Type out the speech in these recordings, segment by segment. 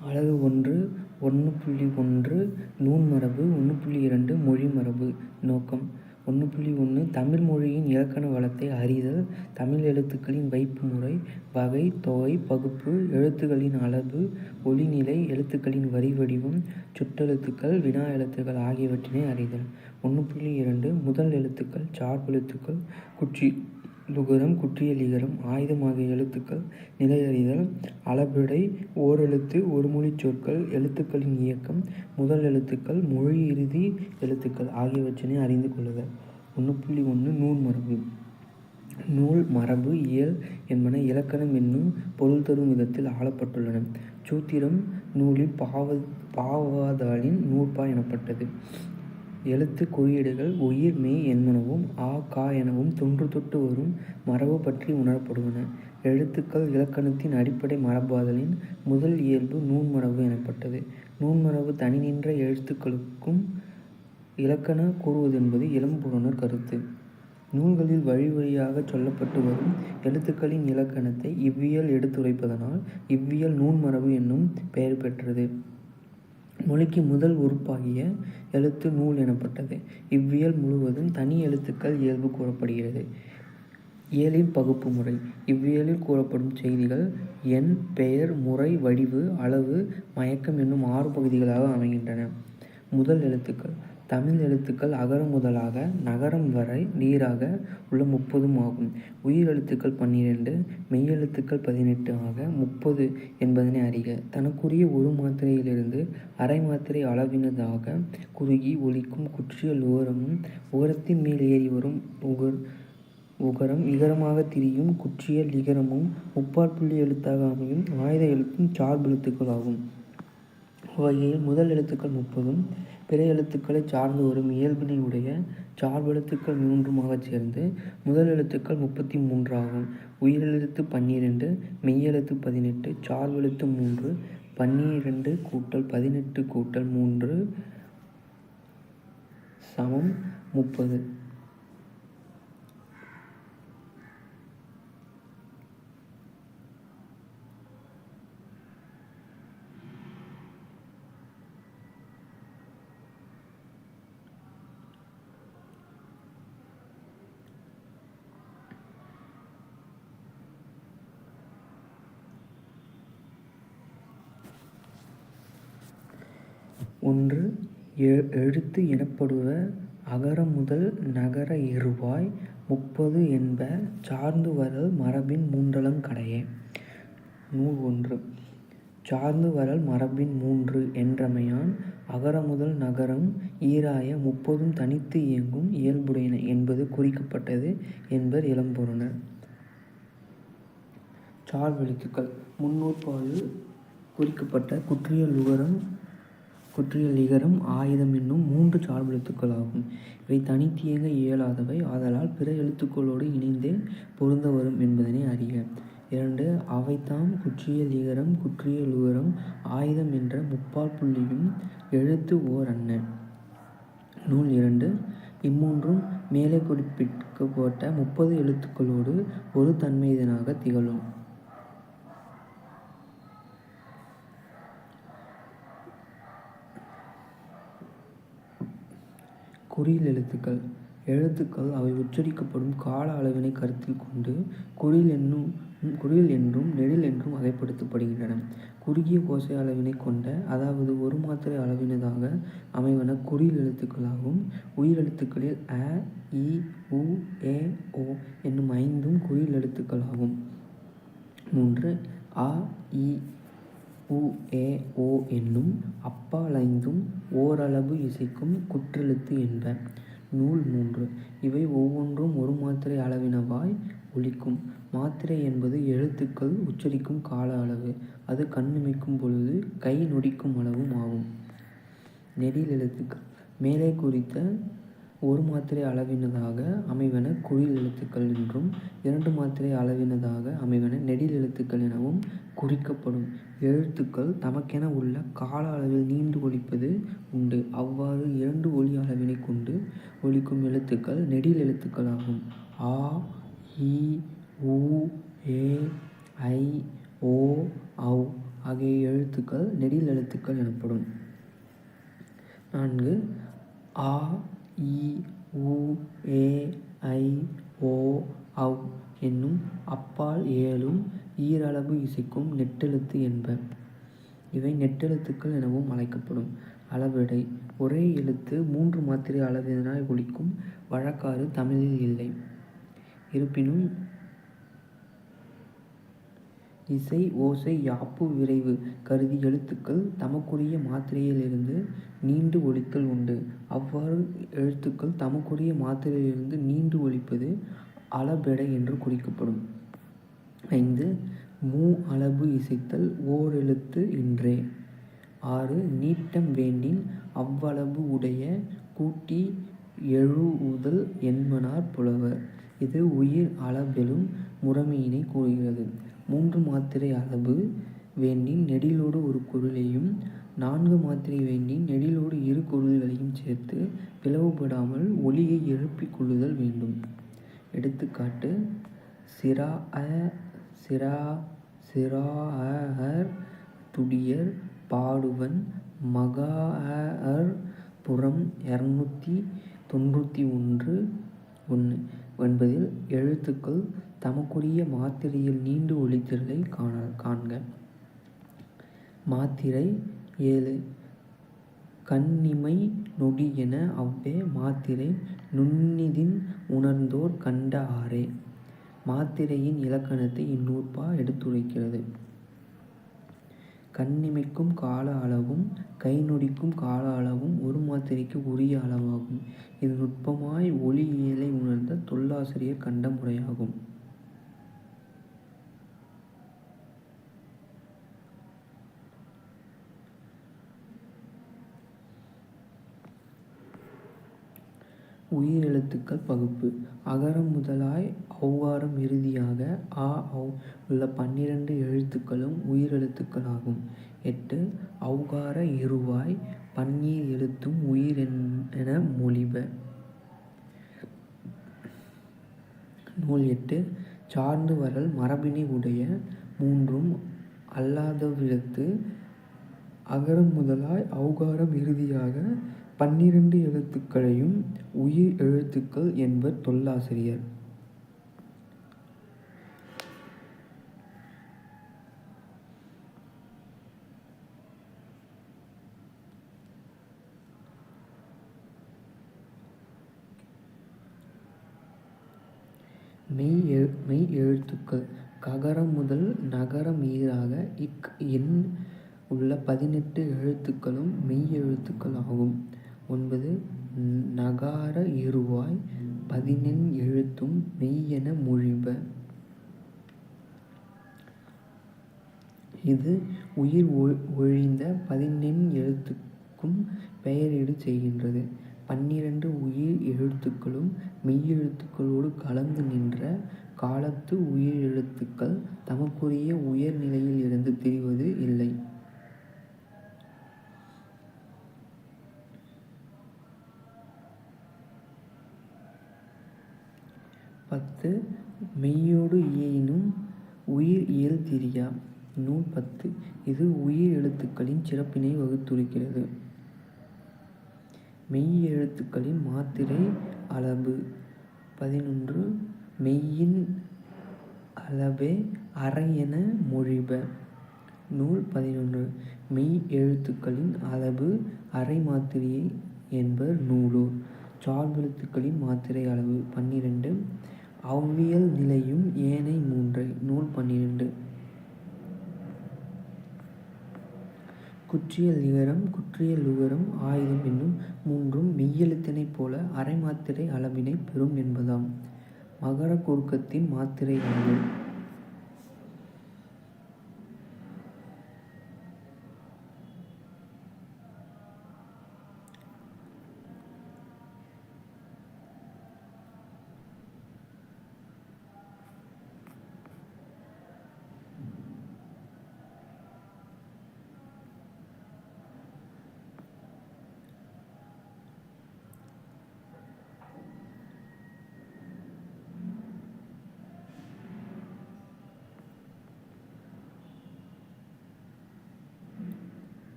அலகு 1 1.1 நூன்மரபு 1.2 மொழிமரபு. நோக்கம் 1.1 தமிழ் மொழியின் இலக்கண வளத்தை அறிதல். தமிழ் எழுத்துக்களின் வைப்பு முறை, வகை, தொகை, பகுப்பு, எழுத்துக்களின் அளபு, ஒலிநிலை, எழுத்துக்களின் வரி வடிவம், சுட்டெழுத்துக்கள், வினா எழுத்துக்கள் ஆகியவற்றினை அறிதல். 1.2 முதல் எழுத்துக்கள், சார்பெழுத்துக்கள், குற்றியலுகரம், குற்றியலிகரம், ஆய்தம் ஆகிய எழுத்துக்கள் நிலையறிதல். அளபெடை, ஓரெழுத்து, ஒருமொழிச் சொற்கள், எழுத்துக்களின் இயக்கம், முதல் எழுத்துக்கள், மொழி இறுதி எழுத்துக்கள் ஆகியவற்றினை அறிந்து கொள்ளுதல். 1.1 நூன்மரபு. நூல், மரபு, இயல் என்பன இலக்கணம் என்னும் பொருள் தரும் விதத்தில் ஆளப்பட்டுள்ளன. சூத்திரம் நூலில் பாவாதாலின் நூற்பா எனப்பட்டது. எழுத்து குறியீடுகள் உயிர் மெய் என்பனவும் ஆ கா எனவும் தொன்று தொட்டு வரும் மரபு பற்றி உணரப்படுவன. எழுத்துக்கள் இலக்கணத்தின் அடிப்படை மரபாதலின் முதல் இயல்பு நூன்மரபு எனப்பட்டது. நூன்மரபு தனி நின்ற எழுத்துக்களுக்கும் இலக்கண கூறுவதென்பது இளம்பூரணர் கருத்து. நூல்களில் வழி வழியாகச் சொல்லப்பட்டு வரும் எழுத்துக்களின் இலக்கணத்தை இவ்வியல் எடுத்துரைப்பதனால் இவ்வியல் நூன்மரபு என்னும் பெயர் பெற்றது. மொழிக்கு முதல் உறுப்பாகிய எழுத்து நூல் எனப்பட்டது. இவ்வியல் முழுவதும் தனி எழுத்துக்கள் இயல்பு கூறப்படுகிறது. இயலின் பகுப்பு முறை. இவ்வியலில் கூறப்படும் செய்திகள் எண், பெயர், முறை, வடிவு, அளவு, மயக்கம் என்னும் 6 பகுதிகளாக அமைகின்றன. முதல் எழுத்துக்கள். தமிழ் எழுத்துக்கள் அகரம் முதலாக நகரம் வரை நீராக உள்ள 30 ஆகும். உயிர் எழுத்துக்கள் 12, மெய்யெழுத்துக்கள் 18 ஆக 30 என்பதனை அறிக. தனக்குரிய ஒரு மாத்திரையிலிருந்து அரை மாத்திரை அளவினதாக குறுகி ஒலிக்கும் குற்றியல் உகரமும், உகரத்தின் மேல் ஏறி வரும் உகரம் இகரமாக திரியும் குற்றியல் லிகரமும், முப்பால் புள்ளி எழுத்தாக அமையும் ஆய்த எழுத்தும் சார்பெழுத்துக்கள் ஆகும். வகையில் முதல் எழுத்துக்கள் 30ம் பிற எழுத்துக்களை சார்ந்து வரும் இயல்பினை உடைய சார்பெழுத்துக்கள் 3 சேர்ந்து முதல் எழுத்துக்கள் 33 ஆகும். உயிரெழுத்து 12, மெய்யெழுத்து 18, சார்பெழுத்து 3. 12 கூட்டல் 18 கூட்டல் 3 சமம் 30. ஒன்று எழுத்து எனப்படுவ அகரம் முதல் நகர இறுவாய் 30 என்ப சார்ந்து வரல் மரபின் மூன்றலங் கடையே. நூல் 1 சார்ந்து வரல் மரபின் 3 என்றமையான் அகர முதல் நகரம் ஈறாய 30 தனித்து இயங்கும் இயல்புடையன என்பது குறிக்கப்பட்டது என்பர் இளம்பூரணர். சார்பெழுத்துக்கள். முன்னூற்பாலில் குறிக்கப்பட்ட குற்றியலிகரம், ஆய்தம் என்னும் 3 சார்பெழுத்துக்கள் ஆகும். இவை தனித்தியங்க இயலாதவை ஆதலால் பிற எழுத்துக்களோடு இணைந்தே பொருந்த வரும் என்பதனை அறிக. 2 அவைதாம் குற்றியலிகரம், குற்றியலுகரம், ஆய்தம் என்ற முப்பால் புள்ளியும் எழுத்து ஓர் அன்ன. நூல் 2 இம்மூன்றும் மேலே குறிப்பிட்ட 30 எழுத்துக்களோடு ஒரு தன்மையதனாக திகழும். குறில் எழுத்துக்கள். எழுத்துக்கள் அவை உச்சரிக்கப்படும் கால அளவினை கருத்தில் கொண்டு குறில் என்றும் நெடில் என்றும் வகைப்படுத்தப்படுகின்றன. குறுகிய ஓசை அளவினை கொண்ட அதாவது ஒரு மாத்திரை அளவினதாக அமைவன குறில் எழுத்துக்களாகும். உயிரெழுத்துக்களில் அ, இ, உ, ஏ, ஓ என்னும் 5 குறில் எழுத்துக்களாகும். 3 அ, இ, உ, ஏ, ஓ என்னும் அப்பால் 5 ஓரளபு இசைக்கும் குற்றெழுத்து என்ப. நூல் 3 இவை ஒவ்வொன்றும் ஒரு மாத்திரை அளவினவாய் ஒலிக்கும். மாத்திரை என்பது எழுத்துக்கள் உச்சரிக்கும் கால அளவு. அது கண்ணிமைக்கும் பொழுது கை நொடிக்கும் அளவும் ஆகும். நெடில் எழுத்துக்கள். மேலே குறித்த ஒரு மாத்திரை அளவினதாக அமைவன குறில் எழுத்துக்கள் என்றும் 2 மாத்திரை அளவினதாக அமைவன நெடில் எழுத்துக்கள் எனவும் குறிக்கப்படும். எழுத்துக்கள் தமக்கென உள்ள கால அளவில் நீண்டு ஒலிப்பது உண்டு. அவ்வாறு 2 ஒலி அளவினை கொண்டு ஒலிக்கும் எழுத்துக்கள் நெடில் எழுத்துக்களாகும். ஆ, இ, உ, ஏ, ஐ, ஓ, ஔ ஆகிய எழுத்துக்கள் நெடில் எழுத்துக்கள் எனப்படும். 4. ஆ இ உ ஏ ஐ ஓ ஔ என்னும் அப்பால் 7ம் ஈரளபு இசைக்கும் நெட்டெழுத்து என்ப. இவை நெட்டெழுத்துக்கள் எனவும் அழைக்கப்படும். அளபெடை ஒரே எழுத்து 3 மாத்திரை அளவினால் ஒலிக்கும் வழக்காறு தமிழில் இல்லை. இருப்பினும் இசை ஓசை யாப்பு விரைவு கருதி எழுத்துக்கள் தமக்குரிய மாத்திரையிலிருந்து நீண்டு ஒலித்தல் உண்டு. அவ்வாறு எழுத்துக்கள் தமக்குரிய மாத்திரையிலிருந்து நீண்டு ஒலிப்பது அளபெடை என்று குறிக்கப்படும். 5. மூ அளபு இசைத்தல் ஓரெழுத்து இன்றே. 6. நீட்டம் வேண்டின் அவ்வளபு உடைய கூட்டி எழுவுதல் என்மனார் புலவர். இது உயிர் அளபெறும் முறைமையினை கூறுகிறது. 3 மாத்திரை அளபு வேண்டின் நெடிலோடு ஒரு குரிலையும் 4 மாத்திரை வேண்டின் நெடிலோடு இரு குரில்களையும் சேர்த்து பிளவுபடாமல் ஒலியை எழுப்பிக் கொள்ளுதல் வேண்டும். எடுத்துக்காட்டு: சிராஅ சிரா சிராஅர் துடியர் பாடுவன் மகாஅர் புறம் 291 என்பதில் எழுத்துக்கள் தமக்குரிய மாத்திரையில் நீண்டு ஒலித்தலை காண்க. மாத்திரை 7. கண்ணிமை நொடி என அவ்வே மாத்திரை நுண்ணிதின் உணர்ந்தோர் கண்ட ஆறே. மாத்திரையின் இலக்கணத்தை இந்நூற்பா எடுத்துரைக்கிறது. கண்ணிமைக்கும் கால அளவும் கை நொடிக்கும் கால அளவும் ஒரு மாத்திரைக்கு உரிய அளவாகும். இது நுட்பமாய் ஒலி இயலை உணர்ந்த தொல்லாசிரியர் கண்ட முறையாகும். உயிரெழுத்துக்கள் பகுப்பு. அகரம் முதலாய் ஔகாரம் இறுதியாக ஆ ஔ உள்ள 12 எழுத்துக்களும் உயிரெழுத்துக்கள் ஆகும். 8. ஔகார இறுவாய் பன்னீர் எழுத்தும் உயிர் என மொழிப. நூல் 8. சார்ந்து வரல் மரபினை உடைய 3ம் அல்லாதவிடத்து அகரம் முதலாய் ஔகாரம் இறுதியாக 12 எழுத்துக்களையும் உயிர் எழுத்துக்கள் என்பர் தொல்லாசிரியர். மெய் எழுத்துக்கள் ககரம் முதல் நகரம் ஈறாக இக் எண் உள்ள 18 எழுத்துக்களும் மெய் எழுத்துக்கள் ஆகும். 9. நகார இறுவாய் 18 எழுத்தும் மெய் என மொழிப. இது உயிர் ஒழிந்த 18 எழுத்துக்கும் பெயரீடு செய்கின்றது. 12 உயிர் எழுத்துக்களும் மெய்யெழுத்துக்களோடு கலந்து நின்ற காலத்து உயிர் எழுத்துக்கள் தமக்குரிய உயர் நிலையில் இருந்து திரிவது இல்லை. 10. மெய்யோடு இயையினும் உயிர் இயல் திரியா. நூல் 10. இது உயிர் எழுத்துக்களின் சிறப்பினை வகுத்துரைக்கிறது. மெய் எழுத்துக்களின் மாத்திரை அளபு. 11. மெய்யின் அளபே அரை என மொழிப. நூல் 11. மெய் எழுத்துக்களின் அளபு அரை மாத்திரையை என்பர் நூலோர். சார்பெழுத்துக்களின் மாத்திரை அளவு. 12. அவ்வியல் நிலையும் ஏனை 3. நூல் 12. குற்றியல் இகரம் குற்றியல் லுகரம் ஆயுதம் என்னும் 3ம் மெய்யெழுத்தினைப் போல அரை மாத்திரை அளவினை பெறும் என்பதாம். மகர குறுக்கத்தின் மாத்திரை அளவு.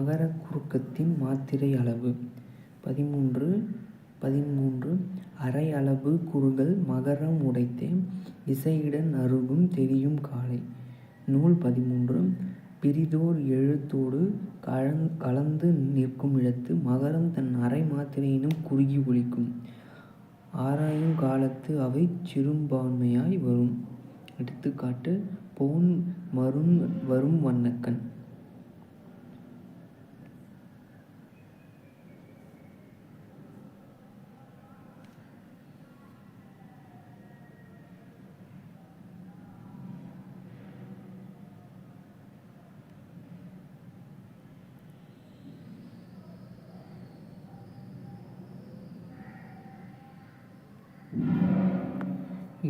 மகர குறுக்கத்தின் மாத்திரை அளவு. 13 அரை அளபு குறுகல் மகரம் உடைத்தே இசையிடன் அருகும் தெரியும் காலை. நூல் 13 பிறிதோர் எழுத்தோடு கலந்து நிற்கும் இடத்து மகரம் தன் அரை மாத்திரையினும் குறுகி ஒலிக்கும். ஆராயும் காலத்து அவை சிறுபான்மையாய் வரும். எடுத்துக்காட்டு போன் வரும் வண்ணக்கண்.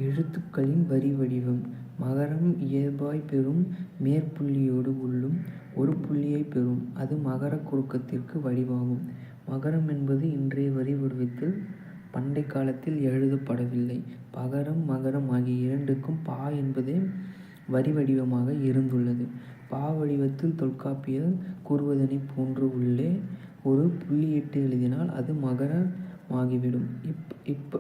எழுத்துக்களின் வரி வடிவம். மகரம் இயல்பாய் பெறும் மேற்புள்ளியோடு உள்ளும் ஒரு புள்ளியை பெறும். அது மகர குறுக்கத்திற்கு வடிவாகும். மகரம் என்பது இன்றைய வரி வடிவத்தில் பண்டை காலத்தில் எழுதப்படவில்லை. பகரம் மகரம் ஆகிய இரண்டுக்கும் பா என்பதே வரி வடிவமாக இருந்துள்ளது. பா வடிவத்தில் தொல்காப்பியர் கூறுவதனை போன்று உள்ளே ஒரு புள்ளியிட்டு எழுதினால் அது மகரமாகிவிடும். இப்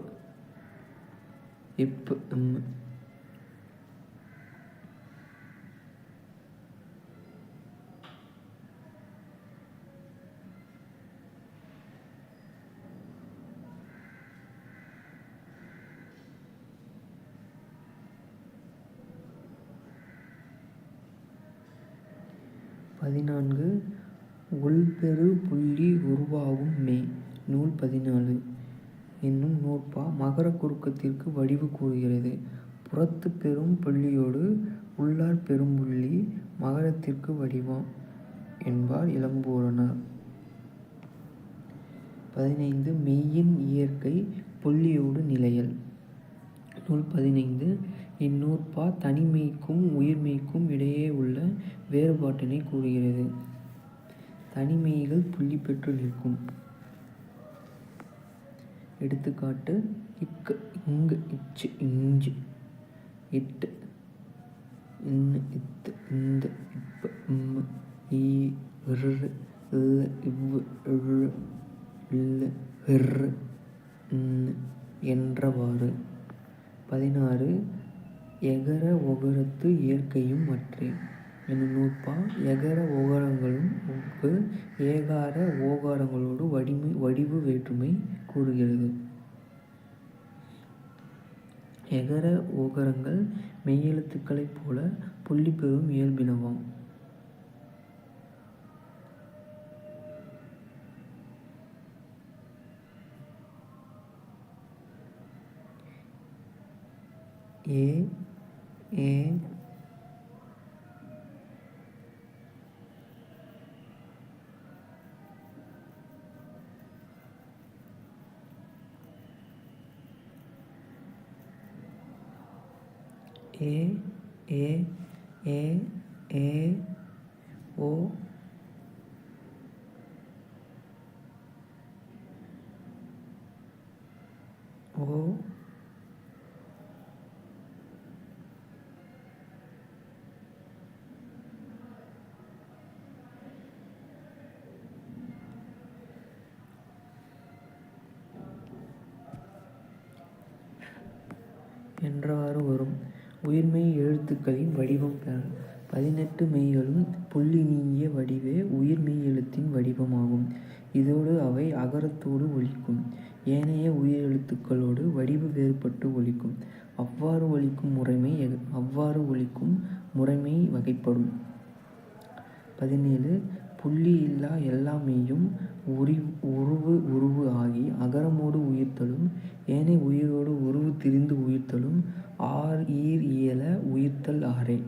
14 உள்பெறு புள்ளி உருவாகும் மே. நூல் 14 என்னும் நூற்பா மகர குறுக்கத்திற்கு வடிவு கூறுகிறது. புறத்து பெரும் புள்ளியோடு உள்ளார் பெரும்புள்ளி மகரத்திற்கு வடிவாம் என்பார் இளம்பூரணர். 15 மெய்யின் இயற்கை புள்ளியோடு நிலையல். நூல் 15 இந்நூற்பா தனிமெய்க்கும் உயிர்மெய்க்கும் இடையே உள்ள வேறுபாட்டினை கூறுகிறது. தனிமெய்கள் புள்ளி பெற்று நிற்கும். எடுத்துக்காட்டு இக்கு இங்கு இச்சு இஞ்சு இட்டு இன்னு இத்து இந்த இப்ப இம்மு ஈ இரு இல்ல இவ்வு இழு இல்ல இரு என்றவாறு. 16 எகர ஒகரத்து இயற்கையும் மற்றே என்னும் நூற்பா எகர ஒகரங்களும் ஒப்பு ஏகார ஓகாரங்களோடு வடிவு வேற்றுமை கூறுகிறது. எகர ஓகரங்கள் மெய்யெழுத்துக்களைப் போல புள்ளி பெறும் இயல்பினவாம். ஏ ஏ ஏ ஏ ஏ ஏ ஓ ஓ என்றவாறு வரும். உயிர்மெய் எழுத்துக்களின் வடிவம் பெற 18 மெய்களும் புள்ளி நீங்கிய வடிவே உயிர்மெய் எழுத்தின் வடிவமாகும். இதோடு அவை அகரத்தோடு ஒலிக்கும். ஏனைய உயிரெழுத்துக்களோடு வடிவு வேறுபட்டு ஒலிக்கும். அவ்வாறு ஒலிக்கும் முறைமை வகைப்படும். 17 புள்ளி இல்லா எல்லா மெய்யும் உருவு ஆகி அகரமோடு உயிர்த்தலும் ஏனை உயிரோடு உருவு திரிந்து உயிர்த்தலும் ஈர் இயல உயிர்த்தல் ஆறே.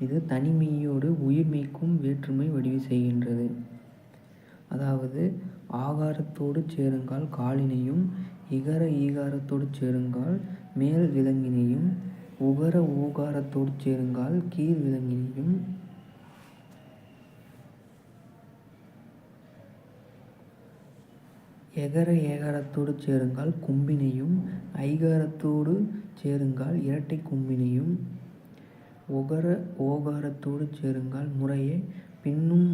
இது தனிமெய்யோடு உயிர்மெய்க்கும் வேற்றுமை வடிவு செய்கின்றது. அதாவது ஆகாரத்தோடு சேருங்கால் காலினையும் இகர ஈகாரத்தோடு சேருங்கால் மேல் விலங்கினையும் உகர ஊகாரத்தோடு சேருங்கால் கீழ் விலங்கினையும் எகர ஏகாரத்தோடு சேருங்கால் கொம்பினையும் ஐகாரத்தோடு சேருங்கால் இரட்டை கொம்பினையும் ஒகர ஓகாரத்தோடு சேருங்கால் முறையே பின்னும்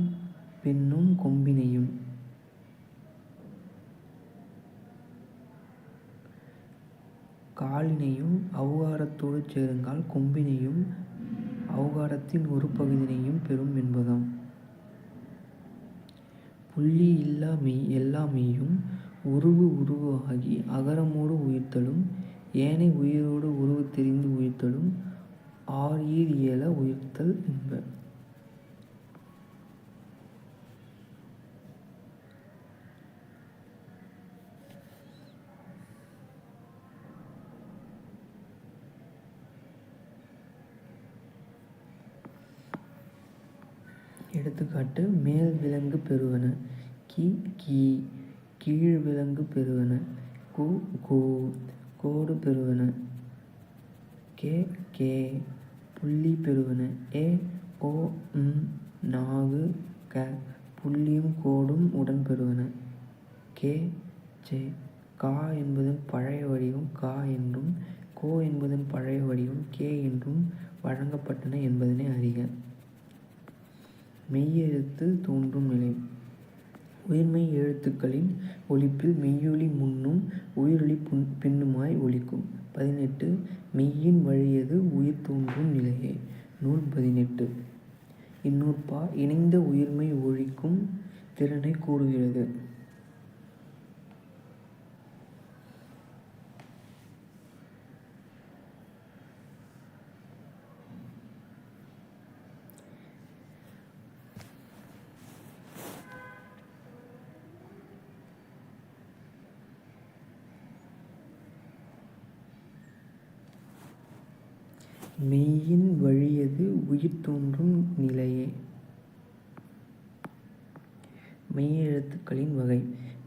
பின்னும் கொம்பினையும். காலினையும் அவுகாரத்தோடு சேருங்கால் கொம்பினையும் அவுகாரத்தின் ஒரு பகுதியினையும் பெறும் என்பதாம். புள்ளி இல்லா மெய் எல்லா மெய்யும் உருவு ஆகி அகரமோடு உயிர்த்தலும் ஏனை உயிரோடு உருவு தெரிந்து உயிர்த்தலும் ஆயீர் இயல உயிர்த்தல் என்ப. எடுத்துக்காட்டு: மேல் விலங்கு பெறுவன கி கீ, கீழ் விலங்கு பெறுவன கு கூ, கோடு பெறுவன கே கே, புள்ளி பெறுவன ஏ ஓ நாகு க, புள்ளியும் கோடும் உடன் பெறுவன கே சே. கா என்பதன் பழைய வடிவம் கா என்றும் கோ என்பதன் பழைய வடிவம் கே என்றும் வழங்கப்பட்டன என்பதனை அறிக. மெய்யெழுத்து தோன்றும் நிலை. உயிர்மெய் எழுத்துக்களின் ஒலிப்பில் மெய்யொலி முன்னும் உயிரொலி பின்னுமாய் ஒலிக்கும். 18. மெய்யின் வழியது உயிர் தோன்றும் நிலையே. நூல் 18. இந்நூற்பா இணைந்த உயிர்மெய் ஒழிக்கும் திறனை கூறுகிறது. மெய்யின் வழியது உயிர் தோன்றும் நிலையே. மெய்யெழுத்துக்களின் வகை.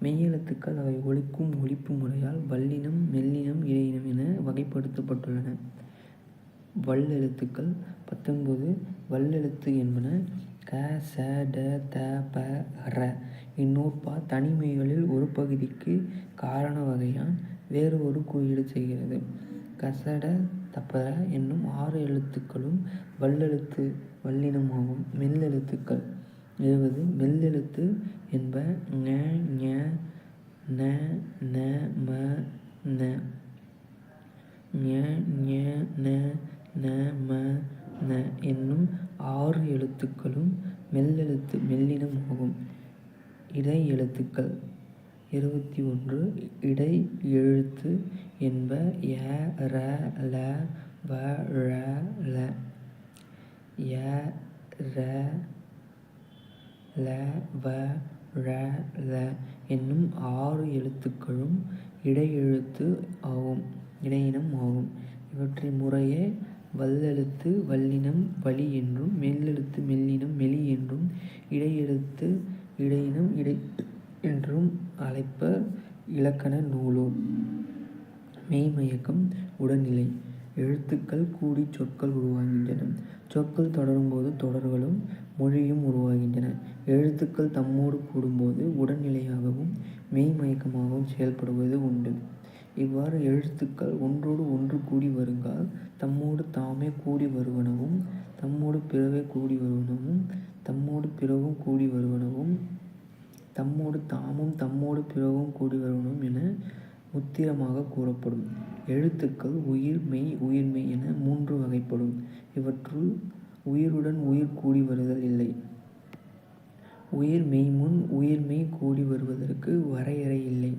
மெய்யெழுத்துக்கள் அவை ஒலிக்கும் ஒலிப்பு முறையால் வல்லினம், மெல்லினம், இடையினம் என வகைப்படுத்தப்பட்டுள்ளன. வல்லெழுத்துக்கள். 19. வல்லெழுத்து என்பன க, ச, ட, த, ப, ர. இந்நூற்பா தனிமெய்களில் ஒரு பகுதிக்கு காரண வகையான் வேறு ஒரு குறியீடு செய்கிறது. கசட தப்பர என்னும் 6 எழுத்துக்களும் வல்லெழுத்து வல்லினமாகும். மெல்லெழுத்துக்கள். 20. மெல்லெழுத்து என்ப ங, ஞ, ந, ந, ம, ந. ஞ, ஞ, ந, ந, ம, ந என்னும் 6 எழுத்துக்களும் மெல்லெழுத்து மெல்லினமாகும். இடை எழுத்துக்கள். 21. இடை எழுத்து என்ப ய, ர, ல, வ, ழ, ள. ய, ர, ல, வ, ழ, ள என்னும் 6 எழுத்துக்களும் இடையெழுத்து இடையினம் ஆகும். இவற்றை முறையே வல்லெழுத்து வல்லினம் வளி என்றும், மெல்லெழுத்து மெல்லினம் மெலி என்றும், இடையெழுத்து இடையினம் இடை என்றும் அழைப்பர் இலக்கண நூலோர். மெய்மயக்கம் உடன்நிலை. எழுத்துக்கள் கூடி சொற்கள் உருவாகின்றன. சொற்கள் தொடரும்போது தொடர்களும் மொழியும் உருவாகின்றன. எழுத்துக்கள் தம்மோடு கூடும்போது உடன்நிலையாகவும் மெய்மயக்கமாகவும் செயல்படுவது உண்டு. இவ்வாறு எழுத்துக்கள் ஒன்றோடு ஒன்று கூடி வருங்கால் தம்மோடு தாமே கூடி வருவனவும், தம்மோடு பிறவே கூடி வருவனவும், தம்மோடு பிறவும் கூடி வருவனவும், தம்மோடு தாமும் தம்மோடு பிறவும் கூடி வருவனவும் என உத்திரமாக கூறப்படும். எழுத்துக்கள் உயிர் மெய் உயிர்மெய் என 3 வகைப்படும். இவற்றுள் உயிருடன் உயிர் கூடி வருதல் இல்லை. உயிர் மெய்முன் உயிர்மெய் கூடி வருவதற்கு வரையறை இல்லை.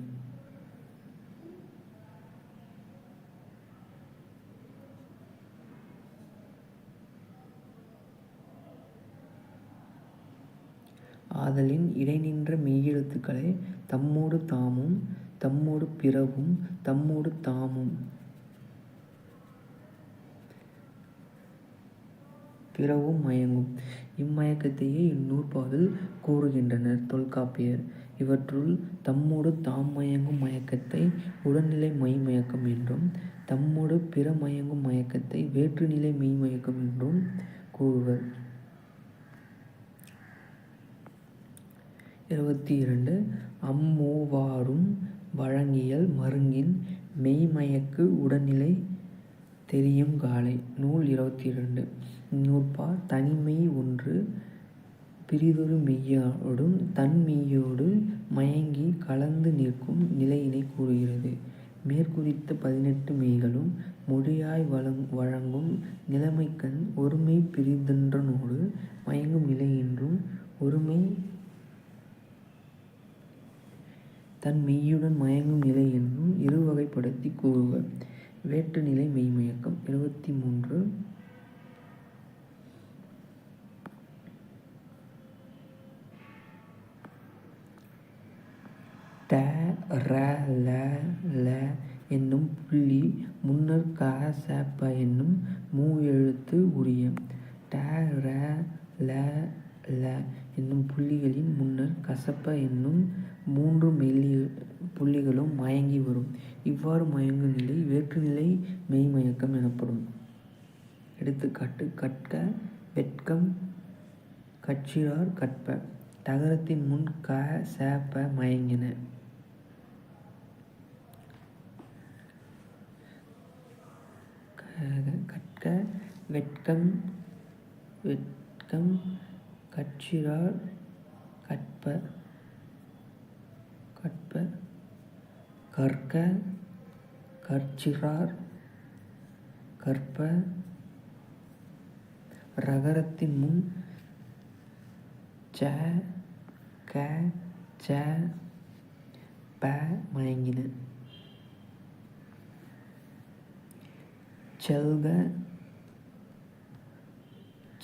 ஆதலின் இடைநின்ற மெய்யெழுத்துக்களே தம்மோடு தாமும் தம்மோடு பிறவும் தம்மோடு தாமும் பிறவும் மயங்கும். இம்மயக்கத்தையே இந்நூற்பாவில் கூறுகின்றனர் தொல்காப்பியர். இவற்றுள் தம்மோடு தாம் மயங்கும் மயக்கத்தை உடன்நிலை மெய்மயக்கம் என்றும், தம்மோடு பிற மயங்கும் மயக்கத்தை வேற்றுநிலை மெய்மயக்கம் என்றும் கூறுவர். 22. அம்மூவாரும் வழங்கியல் மருங்கின் மெய்மயக்கு உடன்நிலை தெரியும் காலை. நூல் 22. இந்நூற்பா தனிமெய் ஒன்று பிறிதொரு மெய்யோடும் தன் மெய்யோடு மயங்கி கலந்து நிற்கும் நிலையினை கூறுகிறது. மேற்குறித்த 18 மெய்களும் மொழியாய் வழங்கும் நிலைமைக்கண் ஒருமை பிறிதொன்றனோடு மயங்கும் நிலை என்றும் ஒருமை தன் மெய்யுடன் மயங்கும் நிலை என்றும் இருவகைப்படுத்தி கூறுவர். வேற்றுநிலை மெய்மயக்கம். 23. ட ர ல ல என்னும் புள்ளி முன்னர் க ச ப என்னும் மூவெழுத்து உரிய ட ர ல ல என்னும் புள்ளிகளின் முன்னர் கசப்ப என்னும் 3 மெல்லிய புள்ளிகளும் மயங்கி வரும். இவ்வாறு மயங்கும் நிலை வேற்றுநிலை மெய்மயக்கம் எனப்படும். எடுத்துக்காட்டு: கற்க, வெட்கம், கற்றிறார், கற்ப. தகரத்தின் முன் க ச ப மயங்கின. கற்க, வெட்கம், கற்றிறார், கற்ப. கற்க, கற்றிறார், கற்ப. ரகரத்தின் முன் ச க ச ப மயங்கின. செல்க,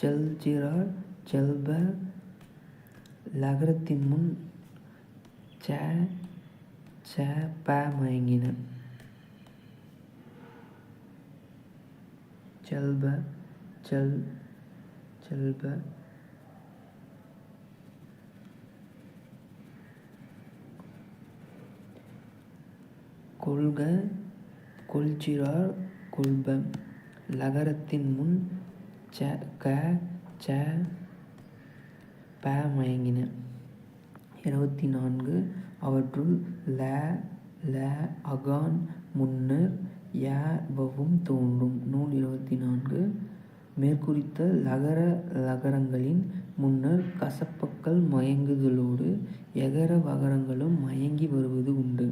செல்கிறார், செல்ப. லகரத்தின் முன் ச ச ப மயங்கின. செல்ப, செல்ப. கொள்க, கொள்கிறார், கொள்ப. லகரத்தின் முன் ச க ச ப மயங்கின. 24. அவற்றுள் ல ல அகான் முன்னர் ய வவும் தோன்றும். நூல் 24. மேற்குறித்த லகர லகரங்களின் முன்னர் கசப்பக்கள் மயங்குதலோடு எகர வகரங்களும் மயங்கி வருவது உண்டு.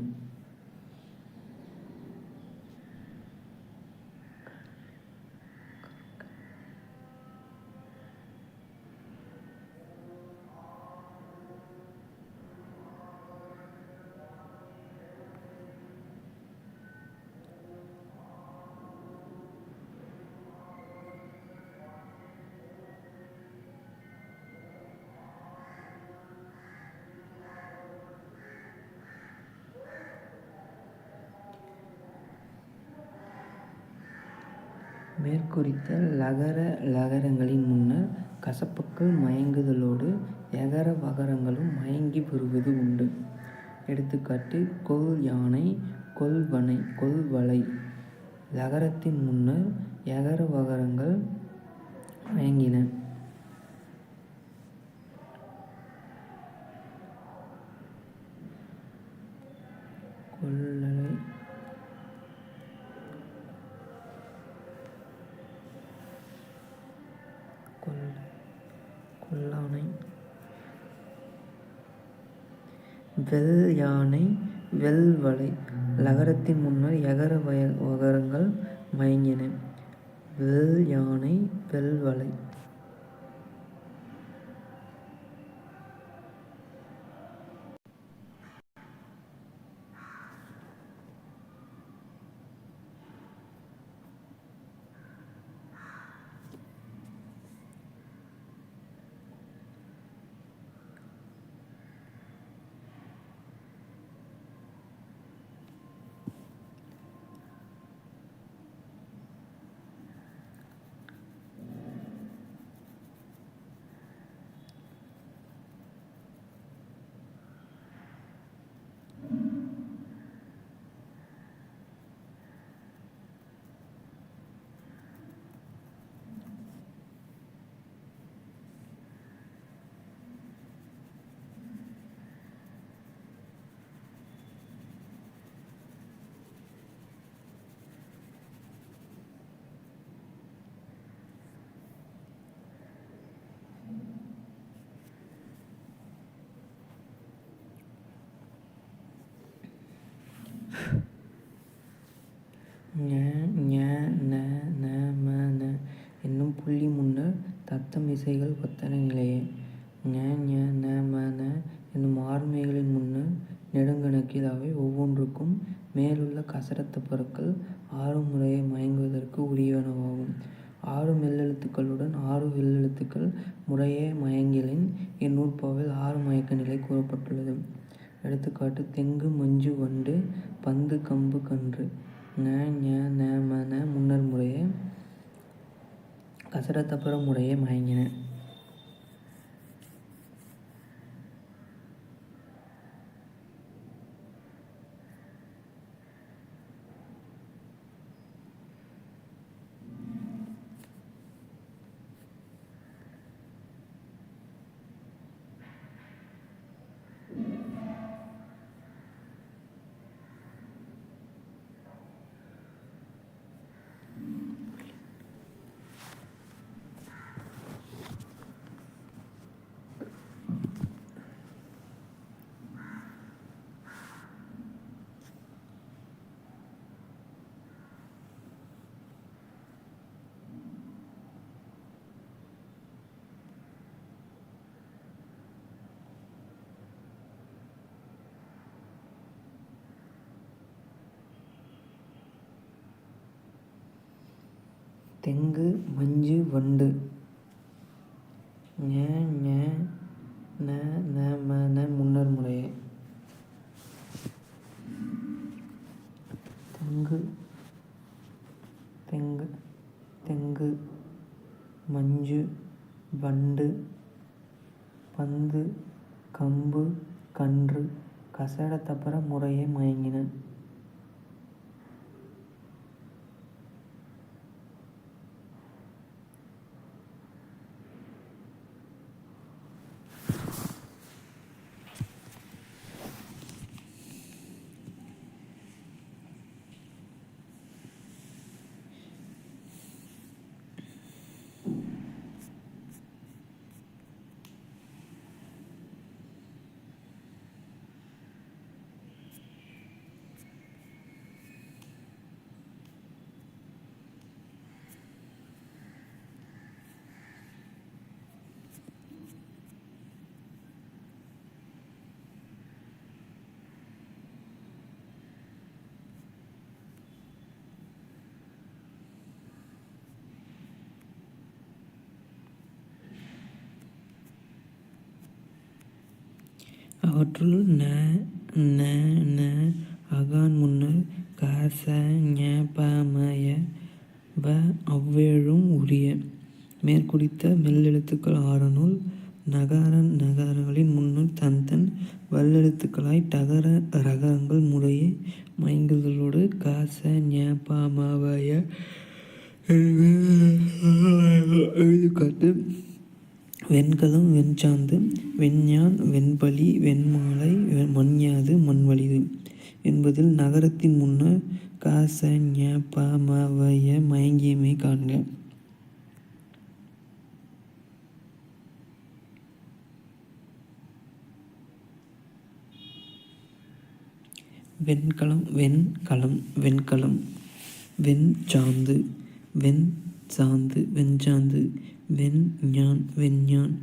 மேற்குறித்த லகர லகரங்களின் முன்னர் கசப்பக்கள் மயங்குதலோடு எகர வகரங்களும் மயங்கி வருவது உண்டு. எடுத்துக்காட்டு: கொல் யானை, கொல்வனை, கொல்வளை. லகரத்தின் முன்னர் எகர வகரங்கள் மயங்கின. கொல்லளை, கொல்லானை. வெல் யானை, வெல்வளை. லகரத்தின் முன்னர் எகர வகரங்கள் மயங்கின. வெல் யானை, வெல்வளை. அர்த்தம் இசைகள் ஒத்தன நிலையே. ஞ ஞ ந ம ந என்னும் ஆறுமைகளின் முன்னர் நெடுங்கணக்கில் அவை ஒவ்வொன்றுக்கும் மேலுள்ள கசரத்த பொருட்கள் 6 முறையை மயங்குவதற்கு உரியனவாகும். 6 மெல்லெழுத்துக்களுடன் 6 வெள்ளெழுத்துக்கள் முறையே மயங்கிலின் இந்நூற்பாவில் 6 மயக்க நிலை கூறப்பட்டுள்ளது. எடுத்துக்காட்டு: தெங்கு மஞ்சு வண்டு பந்து கம்பு கன்று. ஞ ஞ ந ம ந முன்னர் முறையே கசரத்தப்புற முறையே மயங்கின. தெங்கு மஞ்சு வண்டு. ஞ ஞ ந ந ம ந முன்னர் முறையே தெங்கு தெங்கு தெங்கு மஞ்சு வண்டு பந்து கம்பு கன்று கசடத்தப்புற முறையே மயங்கின. அவற்றுள் ந ந ந அகான் முன்னர் க ச ஞ ப ம ய வ அவ்வேழும் உரிய. மேற்குறித்த மெல்லெழுத்துக்கள் 6னுள் நகாரங்களின் முன்னர் தன் வல்லெழுத்துக்களாய் டகர ரகரங்கள் முறையே மயங்குதலோடு க ச ஞ ப ம வ ய. எடுத்துக்காட்டு: வெண்கலம் வெண்சாந்து வெஞ்ஞான் வெண்பலி வெண்மாலை மண்யாது மண்வலிது என்பதில் நகரத்தின் முன்னர் க ச ஞ ப ம வ ய மயங்கியமை காண்க. வெண்கலம் வெண்கலம் வெண்கலம் வெஞ்சாந்து வெஞ்சாந்து வெஞ்சாந்து வெஞ்ஞான் வெஞ்ஞான்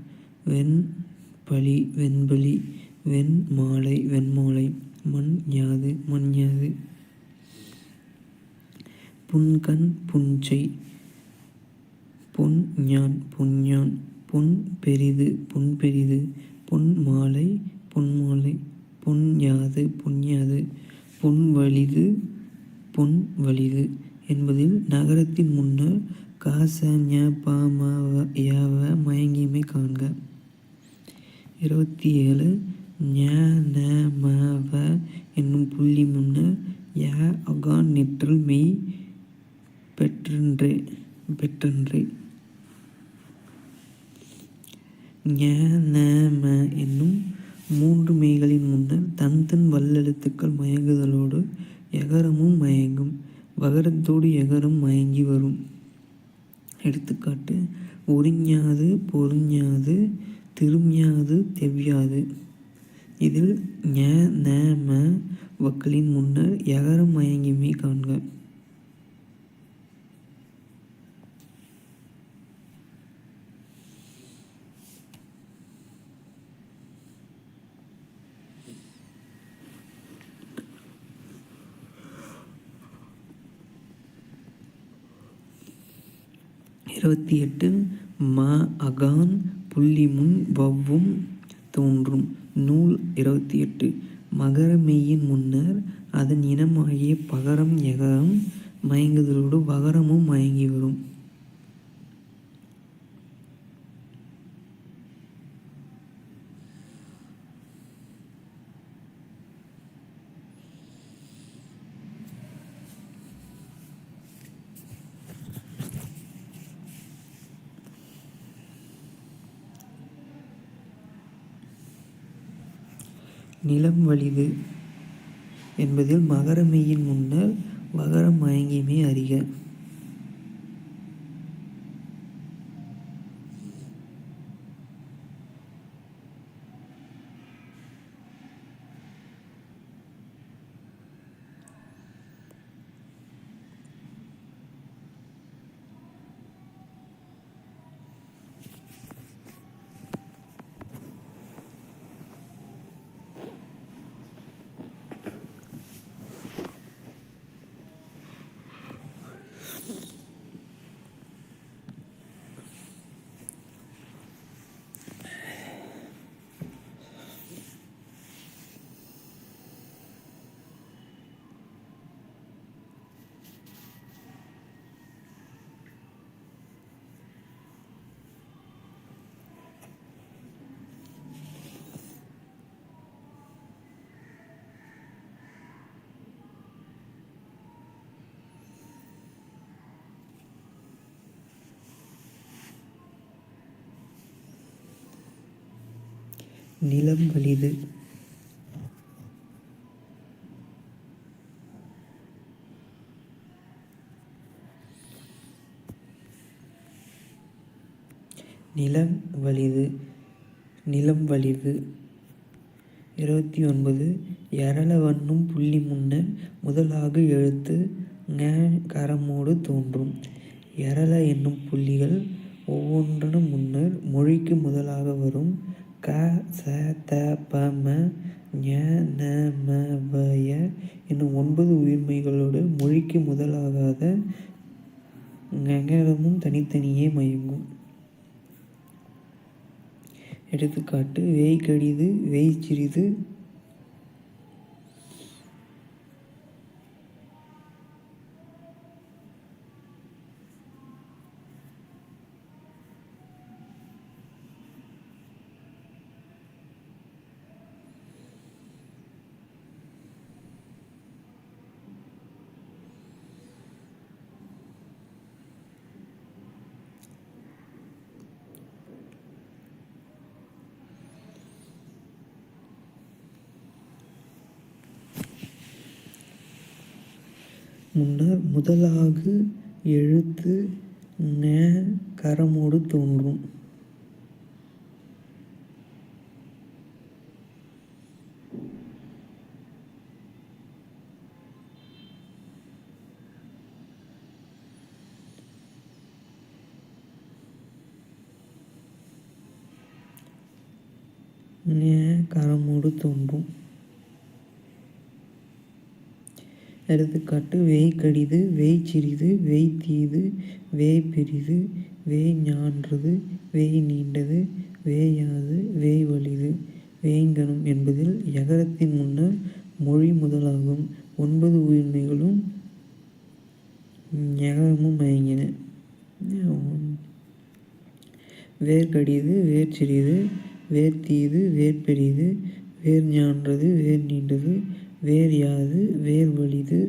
வெண்பலி வெண்பலி வெண்மாலை வெண்மாலை மண்யாது மண்யாது. புன்கண் புன்செய் பொன்ஞான் பொன்ஞான் பொன்பெரிது பொன்பெரிது பொன்மாலை பொன்மாலை பொன்யாது பொன்யாது பொன்வலிது பொன்வலிது என்பதில் நகரத்தின் முன்னர் க ச ஞ ப ம ய வ மயங்கியமை காண்க. 27. ஞ ந ம வ என்னும் புள்ளி முன்னர் ய அகான் நிற்றல் மெய் பெற்றன்றே. ஞ ந ம என்னும் 3 மெய்களின் முன்னர் தன் வல்லெழுத்துக்கள் மயங்குதலோடு எகரமும் மயங்கும். வகரத்தோடு எகரம் மயங்கி வரும். எடுத்துக்காட்டு: ஒருஞாது பொருஞாது திருஞாது தெவ்யாது. இதில் ஞ ந ம வக்களின் முன்னர் எகரம் மயங்கியமை காண்க. 28 ம அகான் புள்ளி முன் வவ்வும் தோன்றும். நூல் 28 மகர மெய்யின் முன்னர் அதன் இனமாகிய பகரம் எகரம் மயங்குதலோடு வகரமும் மயங்கி வரும். நிலம் வலிது என்பதில் மகர மெய்யின் முன்னர் வகரம் மயங்கியமை அறிக. நிலம் வலிது நிலம் வலிது நிலம் வலிது. 29 எரள வன்னும் புள்ளி முன்னர் முதலாகு எழுத்து ங கரமோடு தோன்றும். எரள என்னும் புள்ளிகள் ஒவ்வொன்றன் முன்னர் மொழிக்கு முதலாக வரும். க ச த ப ம ஞ ந ம வ ய என்னும் 9 உயிர்மெய்களோடு மொழிக்கு முதலாகாத ஞகரமும் தனித்தனியே மயங்கும். எடுத்துக்காட்டு வேய் கடிது வேய் சிறிது முன்னர் முதலாகு எழுத்து ஞ கரமோடு தோன்றும். ஞ கரமோடு தோன்றும். எடுத்துக்காட்டு வேய் கடிது வேய் சிறிது வேய் தீது வேய் பெரிது வேய் ஞான்றது வேய் நீண்டது வேயாது வேய் வலிது வேய்ங்கனம் என்பதில் யகரத்தின் முன்னர் மொழி முதலாகும். 9 உயிர்மெய்களும் ஞகரமும் மயங்கின. வேர் கடிது வேர் சிறிது வேர் தீது வேர் பெரிது வேர் ஞான்றது வேர் நீண்டது வேர் யாது வேர் வலிது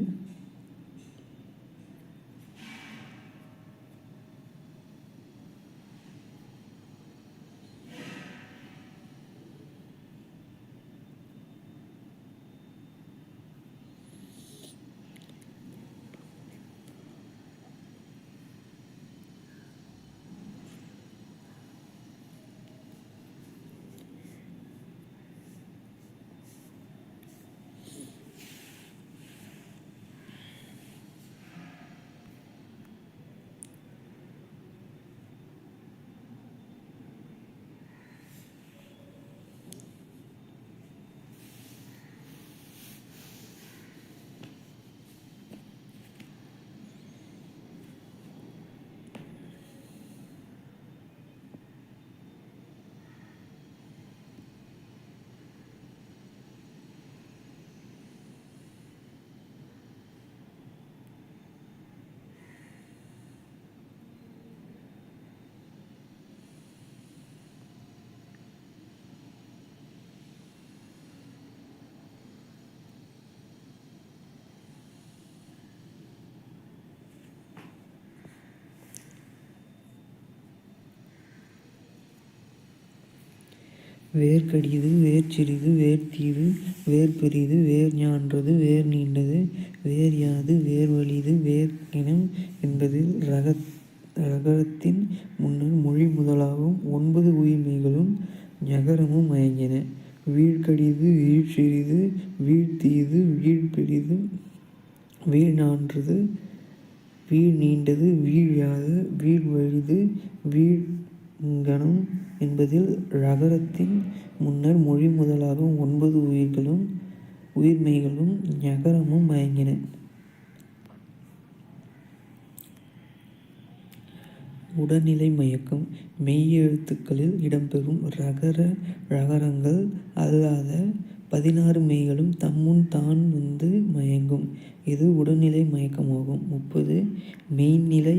வேர்க்கடிது வேர்ச்சிறிது வேர்த்தீது வேர்பெரிது வேர்ஞான்றது வேர் நீண்டது வேர்யாது வேர்வலிது வேர்க்கினம் என்பதில் ரகரத்தின் முன்னர் மொழி முதலாகும் 9 உயிர்மெய்களும் ஞகரமும் மயங்கின. வீழ்கடிது வீழ்சிறிது வீழ்த்தீது வீழ்பெரிது வீழ்ஞான்றது வீழ் நீண்டது வீழ்யாது வீழ்வலிது வீழ்ங்கனம் என்பதில் ழகரத்தின் முன்னர் மொழி முதலாகும் 9 உயிர்மெய்களும் ஞகரமும் மயங்கின. உடனிலை மயக்கம் மெய்யெழுத்துக்களில் இடம்பெறும் ழகரங்கள் அல்லாத 16 மெய்களும் தம்முன் தான் வந்து மயங்கும். இது உடனிலை மயக்கமாகும். 30 மெய்ந்நிலை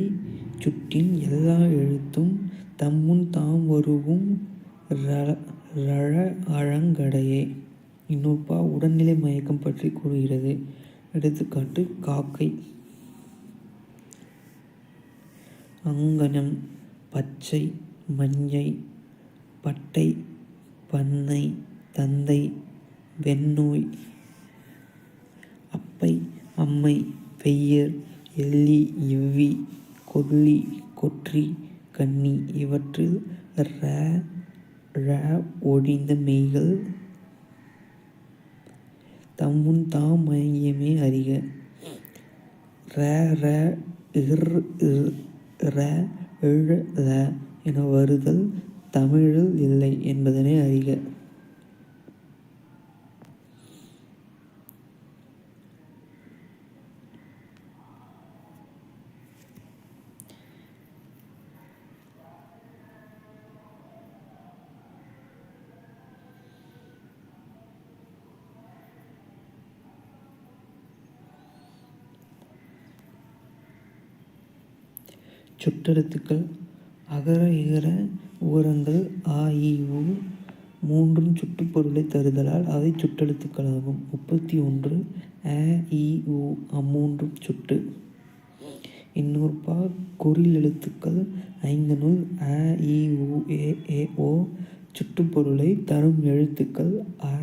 சுட்டின் எல்லா எழுத்தும் தம்முன் தாம் வருவும் ழ அழங்கடையே. இந்நூற்பா உடனிலை மயக்கம் பற்றி கூறுகிறது. எடுத்துக்காட்டு: காக்கை, அங்கனம், பச்சை, மஞ்சை, பட்டை, பண்ணை, தந்தை, வெண்ணோய், அப்பை, அம்மை, பெயர், எள்ளி, எவ்வி, கொள்ளி, கொற்றி, கன்னி இவற்றில் ழ ஒழிந்த மெய்கள் தம்முன் தாம் மயங்கியமை அறிக. ற இர் ற ழ் ழ என வருதல் தமிழில் இல்லை என்பதனை அறிக. சுட்டெழுத்துக்கள் அகர இகர உகரங்கள் ஆ இ உ மூன்றும் சுட்டுப்பொருளை தருதலால் அவை சுட்டெழுத்துக்களாகும். 31 அ இ உ அம்மூன்றும் சுட்டு. இந்நூற்பா குறில் எழுத்துக்கள் 5னுள் அ இ உ ஏ ஓ சுட்டுப்பொருளை தரும் எழுத்துக்கள் அ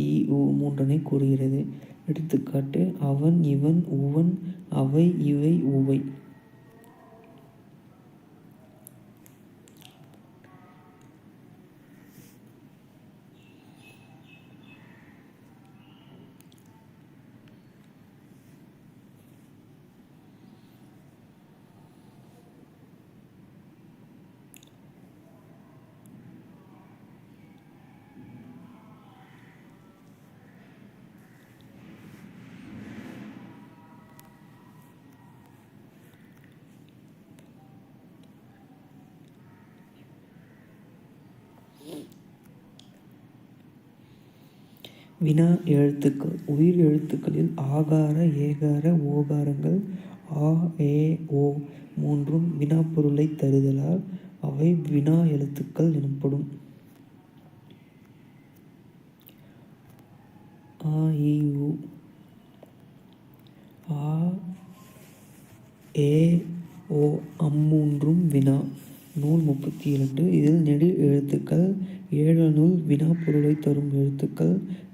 இ உ மூன்றனை கூறுகிறது. எடுத்துக்காட்டு: அவன், இவன், உவன், அவை, இவை, உவை. வினா எழுத்துக்கள் உயிர் எழுத்துக்களில் ஆகார ஏகார ஓகாரங்கள் ஆ ஏ ஓ மூன்றும் வினாப்பொருளை தருதலால் அவை வினா எழுத்துக்கள் எனப்படும். ஆ இ உ ஆ ஏ ஓ அம்மூன்றும் வினா. நூல் 32 இதில் நெடில் எழுத்துக்கள் 7னுள் வினாப்பொருளை தரும் எழுத்துக்கள்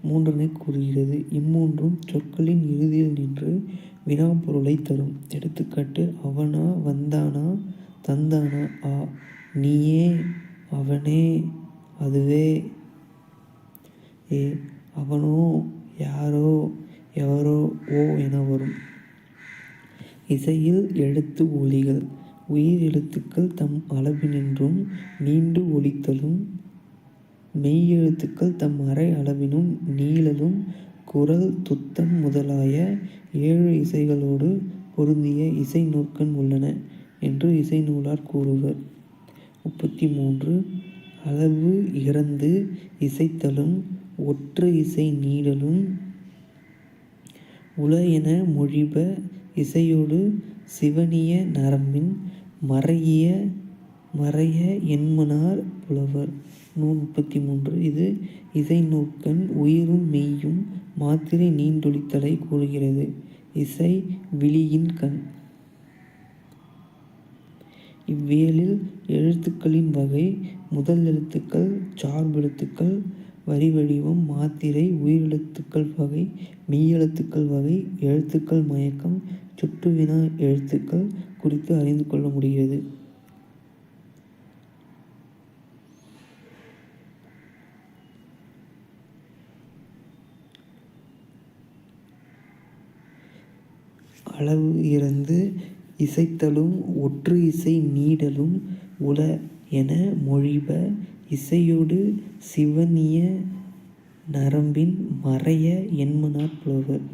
3னை கூறுகிறது. இம்மூன்றும் சொற்களின் இறுதியில் நின்று வினாப்பொருளை தரும். எடுத்துக்காட்டு: அவனா, வந்தானா, தந்தானா. ஆ நீயே, அவனே, அதுவே. ஏ அவனோ, யாரோ, எவரோ. ஓ என வரும். இசையில் எழுத்து ஒலிகள் உயிர் எழுத்துக்கள் தம் அளபினின்றும் நீண்டு ஒலித்தலும் மெய்யெழுத்துக்கள் தம் அரை அளபினும் நீளலும் குரல் துத்தம் முதலாய 7 இசைகளோடு பொருந்திய இசை நூற்கண் உள்ளன என்று இசை நூலார் கூறுவர். 33 அளபு இறந்து இசைத்தலும் ஒற்று இசை நீடலும் உள என மொழிப இசையொடு சிவணிய நரம்பின் மறைய என்மனார் புலவர். நூல் 33 இது இசை நூற்கண் உயிரும் மெய்யும் மாத்திரை நீண்டொலித்தலை கூறுகிறது. இசை விழியின் கண். இவ்வியலில் எழுத்துக்களின் வகை முதல் எழுத்துக்கள், சார்பெழுத்துக்கள், வரி வடிவம், மாத்திரை, உயிரெழுத்துக்கள் வகை, மெய்யெழுத்துக்கள் வகை, எழுத்துக்கள் மயக்கம், சுட்டு வினா எழுத்துக்கள் குறித்து அறிந்து கொள்ள முடிகிறது. அளவு இறந்து இசைத்தலும் ஒற்று இசை நீடலும் உள என மொழிப இசையொடு சிவணிய நரம்பின் மறைய என்மனார் புலவர்.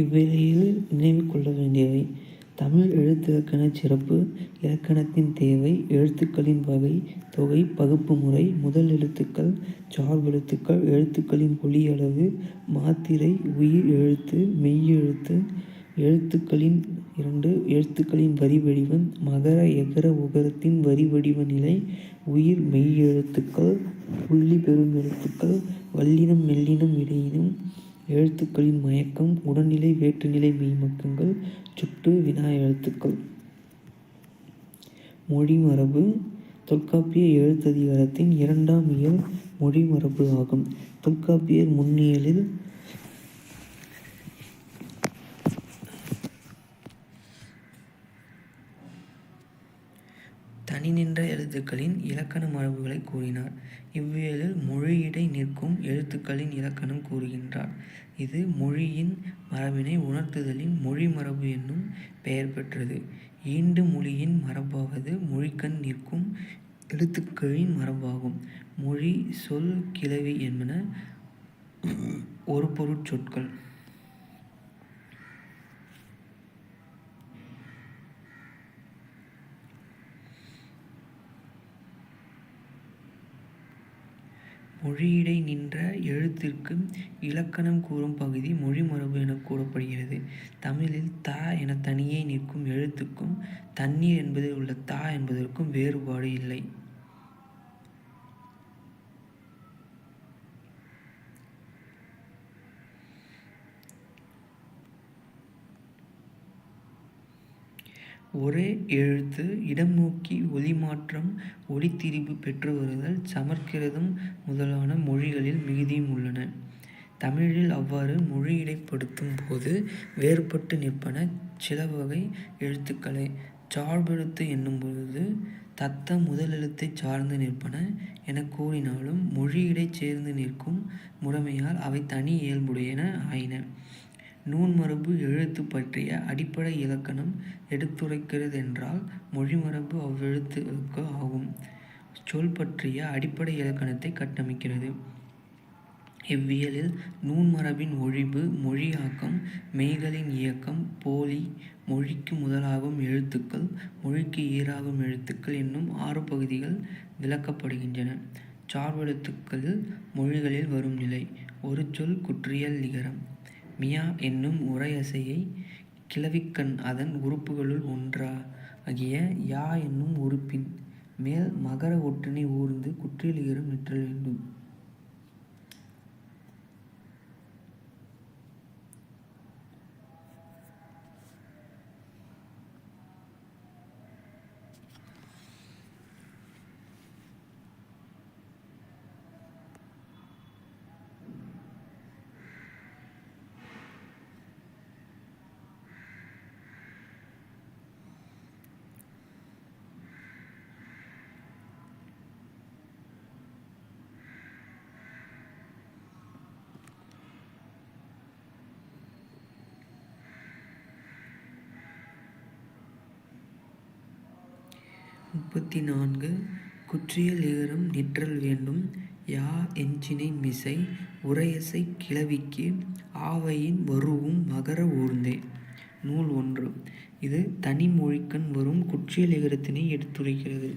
இவ்வேளையில் நினைவு கொள்ள வேண்டியவை: தமிழ் எழுத்திலக்கண சிறப்பு, இலக்கணத்தின் தேவை, எழுத்துக்களின் வகை, தொகை, பகுப்பு முறை, முதல் எழுத்துக்கள், சார்பெழுத்துக்கள், எழுத்துக்களின் ஒலியளவு, மாத்திரை, உயிர் எழுத்து, மெய்யெழுத்து, எழுத்துக்களின் 2 எழுத்துக்களின் வரி வடிவம், மகர எகர உகரத்தின் வரி வடிவ நிலை, உயிர் மெய்யெழுத்துக்கள், புள்ளி பெறும் எழுத்துக்கள், வல்லினம் மெல்லினம் இடையினம், எழுத்துக்களின் மயக்கம், உடனிலை வேற்றுநிலை மெய்மக்கங்கள், சுட்டு வினா எழுத்துக்கள். மொழிமரபு தொல்காப்பிய எழுத்ததிகாரத்தின் 2ஆம் இயல் மொழிமரபு ஆகும். தொல்காப்பியர் முன்னியலில் தனி நின்ற எழுத்துக்களின் இலக்கண மரபுகளை கூறினார். இவ்வியலில் மொழியிடை நிற்கும் எழுத்துக்களின் இலக்கணம் கூறுகின்றார். இது மொழியின் மரபினை உணர்த்துதலின் மொழிமரபு என்னும் பெயர் பெற்றது. ஈண்டு மொழியின் மரபாவது மொழிக்கண் நிற்கும் எழுத்துக்களின் மரபாகும். மொழி, சொல், கிளவி என்பன ஒரு பொருட்சொற்கள். மொழியிடை நின்ற எழுத்திற்கு இலக்கணம் கூறும் பகுதி மொழிமரபு எனக் கூறப்படுகிறது. தமிழில் த என தனியே நிற்கும் எழுத்துக்கும் தண்ணீர் என்பதில் உள்ள த என்பதற்கும் வேறுபாடு இல்லை. ஒரே எழுத்து இடம் நோக்கி ஒலி மாற்றம், ஒலித்திரிபு பெற்று வருதல் சமற்கிருதம் முதலான மொழிகளில் மிகுதியும் உள்ளன. தமிழில் அவ்வாறு மொழியிடைப்படுத்தும் போது வேறுபட்டு நிற்பன சில வகை எழுத்துக்களே. சார்பெழுத்து என்னும்பொழுது தத்த முதலெழுத்தை சார்ந்து நிற்பன எனக் கூறினாலும் மொழியிடை சேர்ந்து நிற்கும் முறைமையால் அவை தனி இயல்புடையன ஆயின. நூன்மரபு எழுத்து பற்றிய அடிப்படை இலக்கணம் எடுத்துரைக்கிறதென்றால் மொழிமரபு அவ்வெழுத்துகளுக்கு ஆகும் சொல் பற்றிய அடிப்படை இலக்கணத்தை கட்டமைக்கிறது. இவ்வியலில் நூன்மரபின் ஒழிபு, மொழியாக்கம், மெய்களின் இயக்கம், போலி, மொழிக்கு முதலாகும் எழுத்துக்கள், மொழிக்கு ஈறாகும் எழுத்துக்கள் என்னும் 6 பகுதிகள் விளக்கப்படுகின்றன. சார்பெழுத்துக்கள் மொழிகளில் வரும் நிலை. ஒரு சொல் குற்றியல் லிகரம். மியா என்னும் உரையசையை கிளவிக்கண் அதன் உறுப்புகளுள் ஒன்றாகிய யா என்னும் உறுப்பின் மேல் மகர ஒற்றினை ஊர்ந்து குற்றியலிகரம் நிற்றல் வேண்டும். குற்றியல் இகரம் நிற்றல் வேண்டும். யா எஞ்சினை மிசை உரையசை கிளவிக்கு ஆவயின் வரூஉம் மகர ஊர்ந்தே. நூல் 1. இது தனி மொழிக்கண் வரும் குற்றியல் இகரத்தினை எடுத்துரைக்கிறது.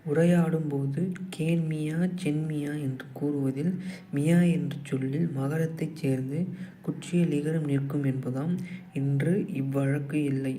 உரையாடும்போது கேன் மியா சென் மியா என்று கூறுவதில் மியா என்ற சொல்லில் மகரத்தைச் சேர்ந்து குற்றிய லிகரம் நிற்கும் என்பதாம். இன்று இவ்வழக்கு இல்லை.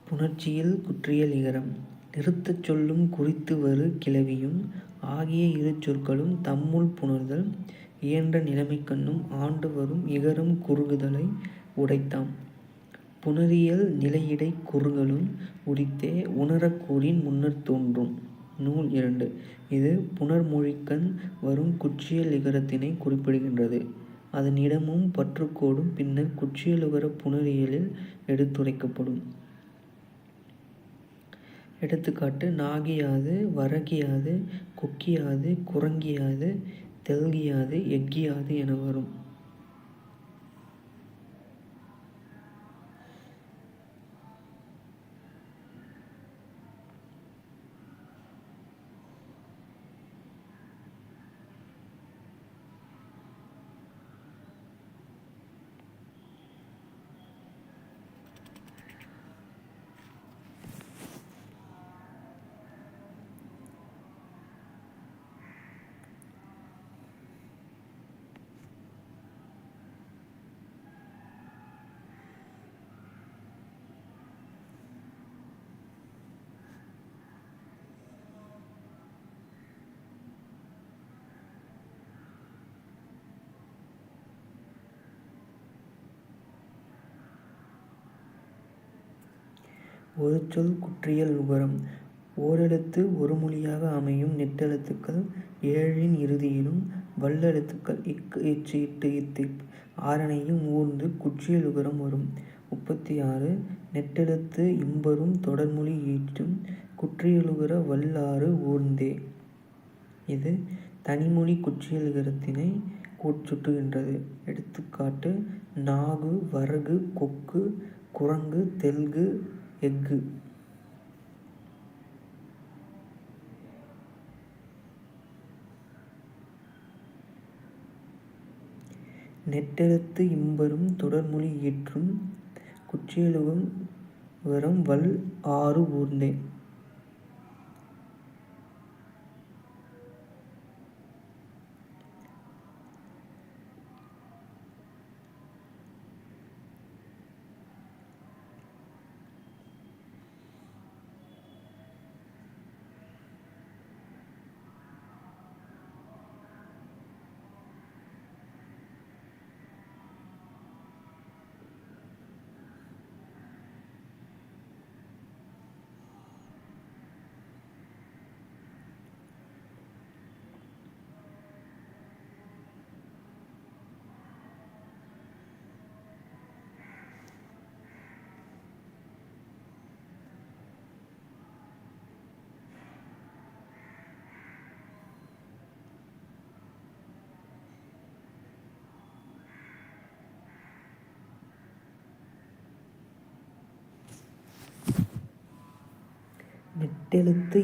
புணர்ச்சியில் குற்றிய லிகரம். நிறுத்தச் சொல்லும் குறித்து வரு கிளவியும் ஆகிய இரு சொற்களும் தம்முள் புணர்தல் இயன்ற நிலைமைக்கண்ணும் ஆண்டு வரும் இகரம் குறுகுதலை உடைத்தாம். புணரியல் நிலையிடை குறுகலும் உரித்தே உணரக் கூறின் முன்னர் தோன்றும். நூல் 2. இது புணர்மொழிக்கண் வரும் குற்றிய லிகரத்தினை குறிப்பிடுகின்றது. அதன் இடமும் பற்றுக்கோடும் பின்னர் குற்றியலுகர புணரியலில் எடுத்துரைக்கப்படும். எடுத்துக்காட்டு: நாகியாது, வரகியாது, கொக்கியாது, குறங்கியாது, தெல்கியாது, எக்கியாது என வரும். ஒரு சொல் குற்றியல் உகரம். ஓரெழுத்து ஒரு மொழியாக அமையும் நெட்டெழுத்துக்கள் 7 இறுதியிலும் வல்லெழுத்துக்கள் இக்கு, இச்சு, இட்டு, இத்து ஆறனையும் ஊர்ந்து குற்றியல் உகரம் வரும். 36. நெட்டெழுத்து இம்பரும் தொடர்மொழி ஈற்றும் குற்றியலுகர வல்லாறு ஊர்ந்தே. இது தனிமொழி குற்றியலுகரத்தினை சுட்டுகின்றது. எடுத்துக்காட்டு: நாகு, வரகு, கொக்கு, குரங்கு, தெல்கு, எஃகு. நெட்டெழுத்து இம்பரும் தொடர்மொழி ஈற்றும் குற்றியலுகரம் வல் ஆறு ஊர்ந்தே. நெட்டெழுத்து